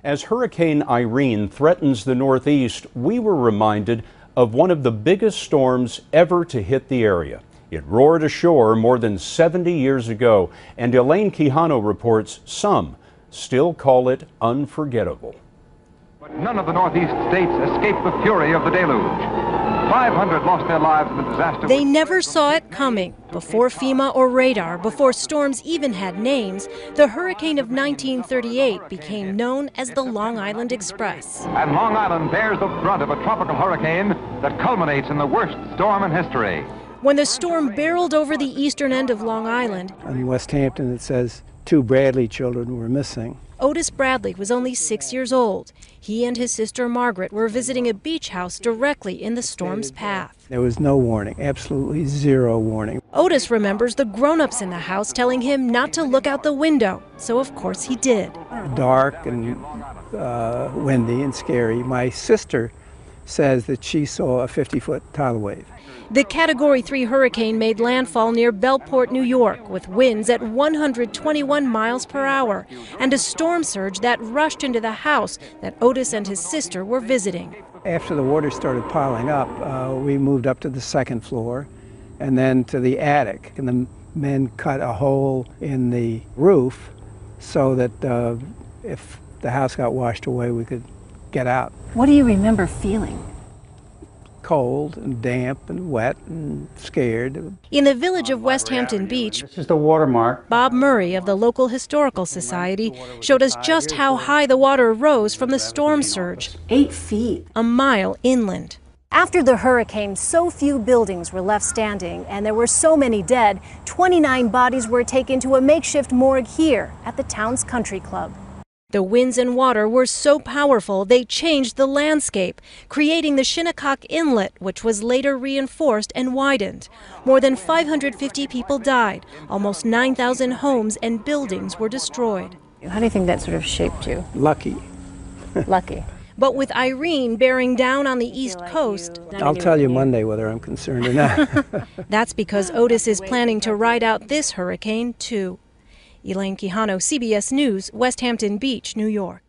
As Hurricane Irene threatens the Northeast, we were reminded of one of the biggest storms ever to hit the area. It roared ashore more than 70 years ago, and Elaine Quijano reports some still call it unforgettable. But none of the Northeast states escaped the fury of the deluge. 500 lost their lives in the disaster. They never saw it coming. Before FEMA or radar, before storms even had names, the hurricane of 1938 became known as the Long Island Express. And Long Island bears the brunt of a tropical hurricane that culminates in the worst storm in history. When the storm barreled over the eastern end of Long Island, in West Hampton it says 2 Bradley children were missing. Otis Bradley was only 6 years old. He and his sister Margaret were visiting a beach house directly in the storm's path. There was no warning, absolutely zero warning. Otis remembers the grown-ups in the house telling him not to look out the window, so of course he did. Dark and windy and scary. My sister says that she saw a 50-foot tidal wave. The Category 3 hurricane made landfall near Bellport, New York, with winds at 121 miles per hour and a storm surge that rushed into the house that Otis and his sister were visiting. After the water started piling up, we moved up to the second floor and then to the attic. And the men cut a hole in the roof so that if the house got washed away, we could get out. What do you remember feeling? Cold and damp and wet and scared. In the village of West Hampton Beach, this is the watermark. Bob Murray of the local historical society showed us just how high the water rose from the storm surge. 8 feet. A mile inland. After the hurricane, so few buildings were left standing and there were so many dead, 29 bodies were taken to a makeshift morgue here at the town's country club. The winds and water were so powerful they changed the landscape, creating the Shinnecock Inlet, which was later reinforced and widened. More than 550 people died. Almost 9,000 homes and buildings were destroyed. How do you think that sort of shaped you? Lucky. Lucky. But with Irene bearing down on the East Coast, I'll tell you Monday whether I'm concerned or not. That's because Otis is planning to ride out this hurricane too. Elaine Quijano, CBS News, West Hampton Beach, New York.